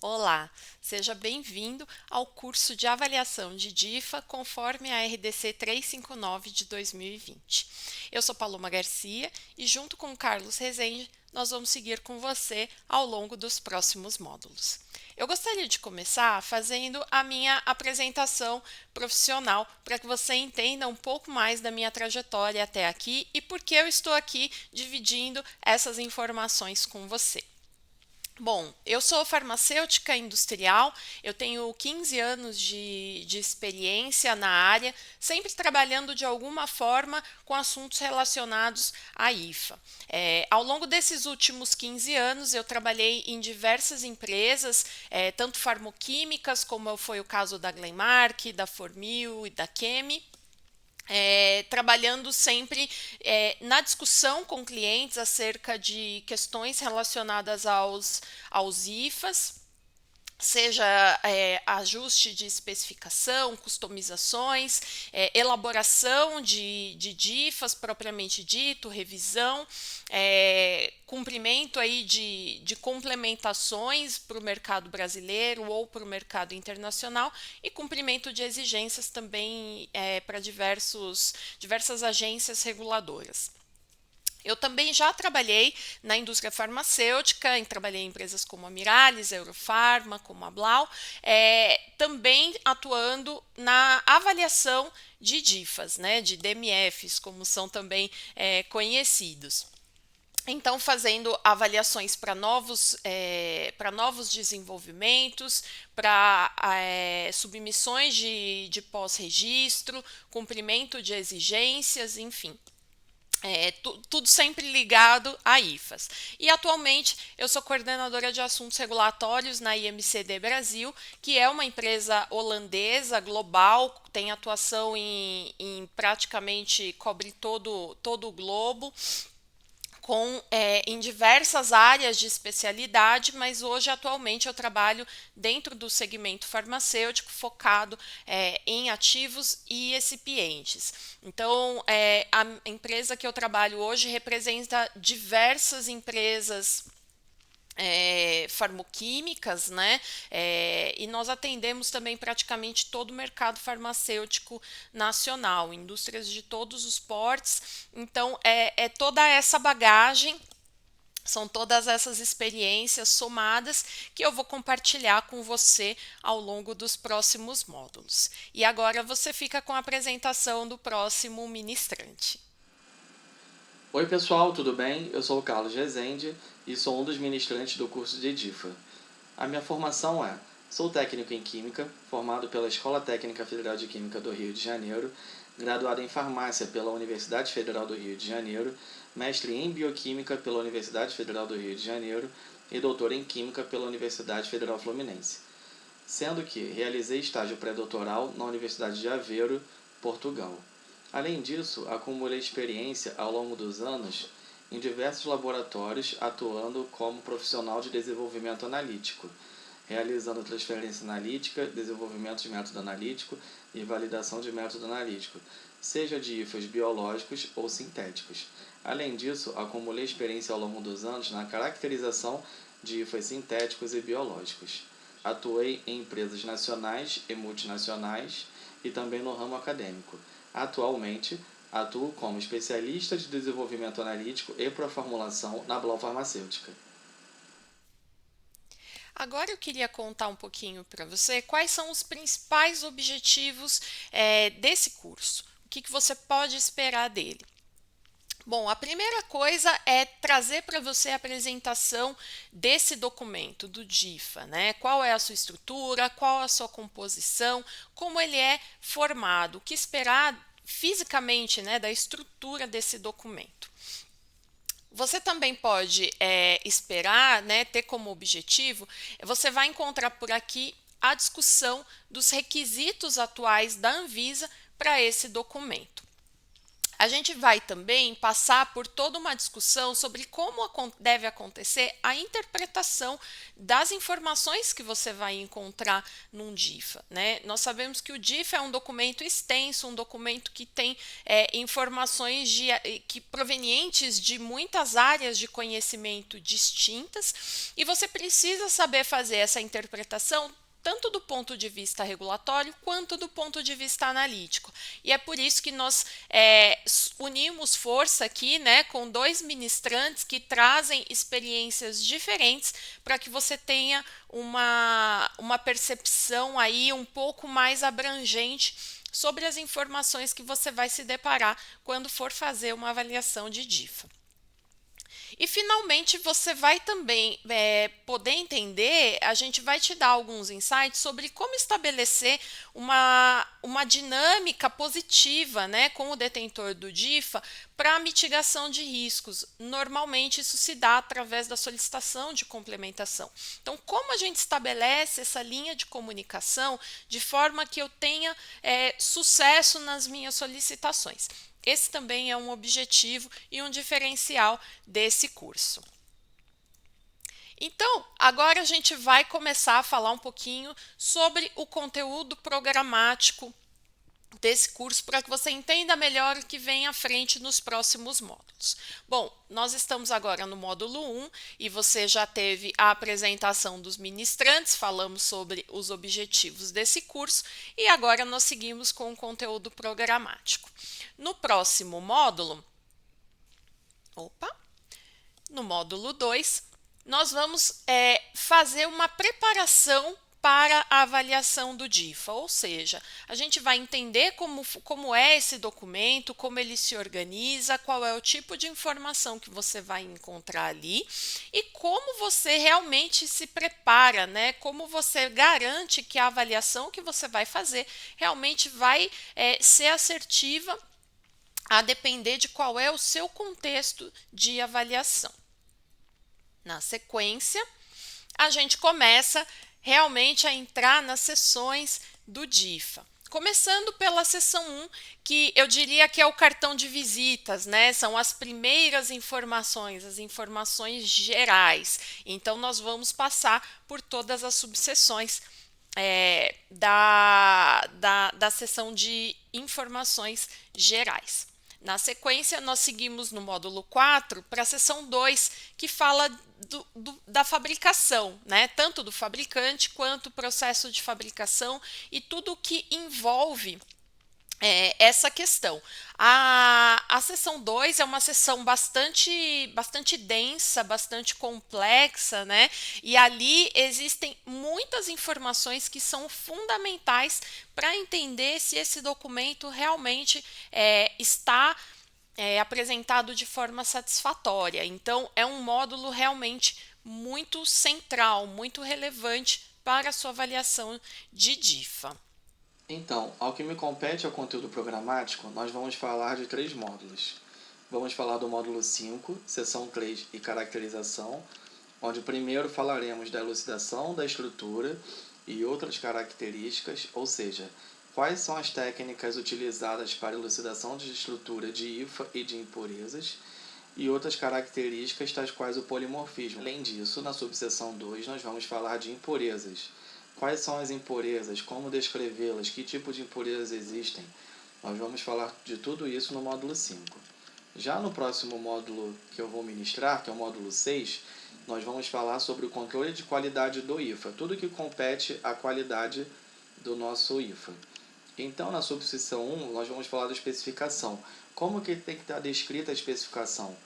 Olá, seja bem-vindo ao curso de avaliação de DIFA conforme a RDC 359 de 2020. Eu sou Paloma Garcia e junto com Carlos Rezende nós vamos seguir com você ao longo dos próximos módulos. Eu gostaria de começar fazendo a minha apresentação profissional para que você entenda um pouco mais da minha trajetória até aqui e por que eu estou aqui dividindo essas informações com você. Bom, eu sou farmacêutica industrial, eu tenho 15 anos de experiência na área, sempre trabalhando de alguma forma com assuntos relacionados à IFA. Ao longo desses últimos 15 anos, eu trabalhei em diversas empresas, tanto farmoquímicas, como foi o caso da Glenmark, da Formil e da Chemi. Trabalhando sempre na discussão com clientes acerca de questões relacionadas aos IFAs, seja ajuste de especificação, customizações, elaboração de DIFAs propriamente dito, revisão, cumprimento aí de complementações para o mercado brasileiro ou para o mercado internacional e cumprimento de exigências também para diversas agências reguladoras. Eu também já trabalhei na indústria farmacêutica, trabalhei em empresas como a Mirales, a Eurofarma, como a Blau, também atuando na avaliação de DIFAs, né, de DMFs, como são também conhecidos. Então, fazendo avaliações para novos desenvolvimentos, para submissões de pós-registro, cumprimento de exigências, enfim. Tudo sempre ligado a IFAs. E atualmente eu sou coordenadora de assuntos regulatórios na IMCD Brasil, que é uma empresa holandesa, global, tem atuação em praticamente cobre todo o globo, em diversas áreas de especialidade, mas hoje, atualmente, eu trabalho dentro do segmento farmacêutico, focado em ativos e excipientes. Então, a empresa que eu trabalho hoje representa diversas empresas farmoquímicas, né? E nós atendemos também praticamente todo o mercado farmacêutico nacional, indústrias de todos os portes. Então, é toda essa bagagem. São todas essas experiências somadas que eu vou compartilhar com você ao longo dos próximos módulos. E agora você fica com a apresentação do próximo ministrante. Oi pessoal, tudo bem? Eu sou o Carlos Rezende e sou um dos ministrantes do curso de DIFA. A minha formação sou técnico em Química, formado pela Escola Técnica Federal de Química do Rio de Janeiro, graduado em Farmácia pela Universidade Federal do Rio de Janeiro, mestre em Bioquímica pela Universidade Federal do Rio de Janeiro e doutor em Química pela Universidade Federal Fluminense, sendo que realizei estágio pré-doutoral na Universidade de Aveiro, Portugal. Além disso, acumulei experiência ao longo dos anos em diversos laboratórios atuando como profissional de desenvolvimento analítico, realizando transferência analítica, desenvolvimento de método analítico e validação de método analítico, seja de IFAs biológicos ou sintéticos. Além disso, acumulei experiência ao longo dos anos na caracterização de IFAs sintéticos e biológicos. Atuei em empresas nacionais e multinacionais e também no ramo acadêmico. Atualmente, atuo como especialista de desenvolvimento analítico e pró-formulação na Blau Farmacêutica. Agora eu queria contar um pouquinho para você quais são os principais objetivos desse curso. O que você pode esperar dele? Bom, a primeira coisa é trazer para você a apresentação desse documento, do DIFA, né? Qual é a sua estrutura, qual a sua composição, como ele é formado, o que esperar fisicamente, né, da estrutura desse documento. Você também pode esperar, né, ter como objetivo, você vai encontrar por aqui a discussão dos requisitos atuais da Anvisa para esse documento. A gente vai também passar por toda uma discussão sobre como deve acontecer a interpretação das informações que você vai encontrar num DIFA, né? Nós sabemos que o DIFA é um documento extenso, um documento que tem informações provenientes de muitas áreas de conhecimento distintas, e você precisa saber fazer essa interpretação tanto do ponto de vista regulatório quanto do ponto de vista analítico. E é por isso que nós unimos força aqui, né, com 2 ministrantes que trazem experiências diferentes para que você tenha uma percepção aí um pouco mais abrangente sobre as informações que você vai se deparar quando for fazer uma avaliação de DIFA. E, finalmente, você vai também poder entender, a gente vai te dar alguns insights sobre como estabelecer uma dinâmica positiva, né, com o detentor do DIFA para a mitigação de riscos. Normalmente, isso se dá através da solicitação de complementação. Então, como a gente estabelece essa linha de comunicação de forma que eu tenha sucesso nas minhas solicitações? Esse também é um objetivo e um diferencial desse curso. Então, agora a gente vai começar a falar um pouquinho sobre o conteúdo programático desse curso para que você entenda melhor o que vem à frente nos próximos módulos. Bom, nós estamos agora no módulo 1 e você já teve a apresentação dos ministrantes, falamos sobre os objetivos desse curso e agora nós seguimos com o conteúdo programático. No próximo módulo, no módulo 2, nós vamos fazer uma preparação para a avaliação do DIFA, ou seja, a gente vai entender como é esse documento, como ele se organiza, qual é o tipo de informação que você vai encontrar ali e como você realmente se prepara, né? Como você garante que a avaliação que você vai fazer realmente vai ser assertiva a depender de qual é o seu contexto de avaliação. Na sequência, a gente começa realmente a entrar nas sessões do DIFA. Começando pela seção 1, que eu diria que é o cartão de visitas, né? São as primeiras informações, as informações gerais. Então, nós vamos passar por todas as subseções da seção de informações gerais. Na sequência, nós seguimos no módulo 4 para a seção 2, que fala da fabricação, né? Tanto do fabricante quanto o processo de fabricação e tudo o que envolve essa questão. A seção 2 é uma seção bastante densa, bastante complexa, né? E ali existem muitas informações que são fundamentais para entender se esse documento realmente está apresentado de forma satisfatória. Então, é um módulo realmente muito central, muito relevante para a sua avaliação de DIFA. Então, ao que me compete ao conteúdo programático, nós vamos falar de 3 módulos. Vamos falar do módulo 5, seção 3 e caracterização, onde primeiro falaremos da elucidação da estrutura e outras características, ou seja, quais são as técnicas utilizadas para elucidação de estrutura de IFA e de impurezas, e outras características tais quais o polimorfismo. Além disso, na subseção 2, nós vamos falar de impurezas. Quais são as impurezas, como descrevê-las, que tipo de impurezas existem. Nós vamos falar de tudo isso no módulo 5. Já no próximo módulo que eu vou ministrar, que é o módulo 6, nós vamos falar sobre o controle de qualidade do IFA, tudo que compete à qualidade do nosso IFA. Então, na subseção 1, nós vamos falar da especificação. Como que tem que estar descrita a especificação?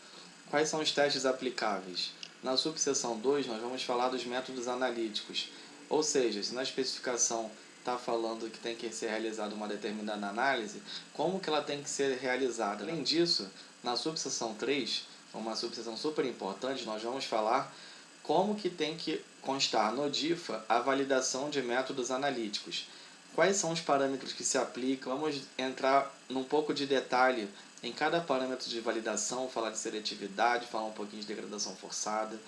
Quais são os testes aplicáveis? Na subseção 2, nós vamos falar dos métodos analíticos. Ou seja, se na especificação está falando que tem que ser realizada uma determinada análise, como que ela tem que ser realizada? Além disso, na subseção 3, uma subseção super importante, nós vamos falar como que tem que constar no DIFA a validação de métodos analíticos. Quais são os parâmetros que se aplicam? Vamos entrar num pouco de detalhe em cada parâmetro de validação, falar de seletividade, falar um pouquinho de degradação forçada,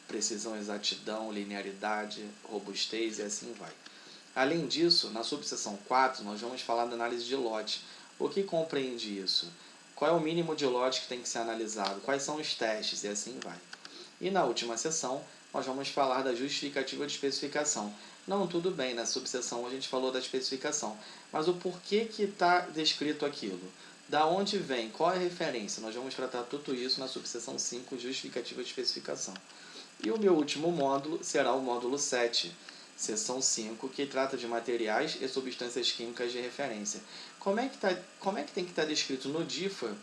precisão, exatidão, linearidade, robustez e assim vai. Além disso, na subseção 4, nós vamos falar da análise de lote. O que compreende isso? qual é o mínimo de lote que tem que ser analisado, quais são os testes e assim vai. E na última sessão, nós vamos falar da justificativa de especificação. Não, tudo bem, na subseção a gente falou da especificação, mas o porquê que está descrito aquilo? Da onde vem? Qual é a referência? Nós vamos tratar tudo isso na subseção 5, justificativa de especificação. E o meu último módulo será o módulo 7, seção 5, que trata de materiais e substâncias químicas de referência. Como é que tem que estar descrito no DIFA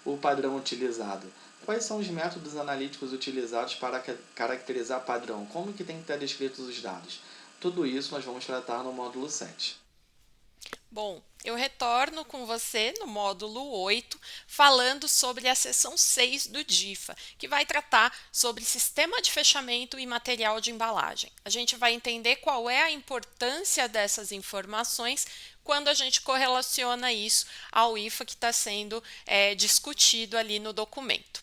o padrão utilizado? Quais são os métodos analíticos utilizados para caracterizar padrão? Como que tem que estar descritos os dados? Tudo isso nós vamos tratar no módulo 7. Bom, eu retorno com você no módulo 8, falando sobre a seção 6 do DIFA, que vai tratar sobre sistema de fechamento e material de embalagem. A gente vai entender qual é a importância dessas informações quando a gente correlaciona isso ao IFA que está sendo discutido ali no documento.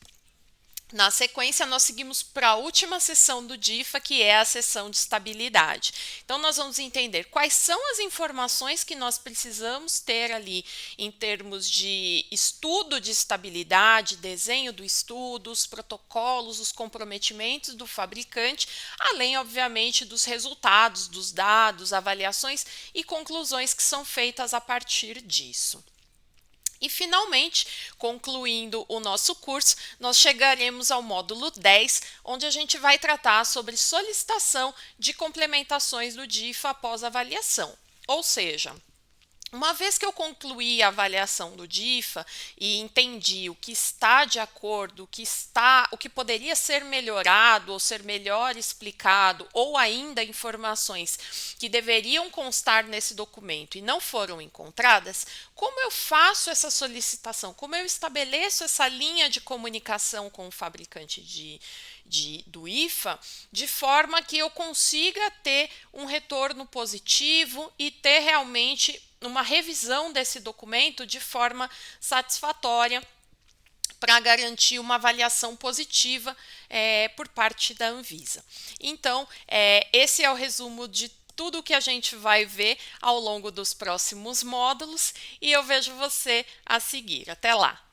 Na sequência, nós seguimos para a última seção do DIFA, que é a seção de estabilidade. Então, nós vamos entender quais são as informações que nós precisamos ter ali em termos de estudo de estabilidade, desenho do estudo, os protocolos, os comprometimentos do fabricante, além, obviamente, dos resultados, dos dados, avaliações e conclusões que são feitas a partir disso. E, finalmente, concluindo o nosso curso, nós chegaremos ao módulo 10, onde a gente vai tratar sobre solicitação de complementações do DIFA após avaliação. Ou seja, uma vez que eu concluí a avaliação do DIFA e entendi o que está de acordo, o que poderia ser melhorado ou ser melhor explicado, ou ainda informações que deveriam constar nesse documento e não foram encontradas, como eu faço essa solicitação? Como eu estabeleço essa linha de comunicação com o fabricante do IFA, de forma que eu consiga ter um retorno positivo e ter realmente uma revisão desse documento de forma satisfatória para garantir uma avaliação positiva por parte da Anvisa. Então, esse é o resumo de tudo que a gente vai ver ao longo dos próximos módulos e eu vejo você a seguir. Até lá!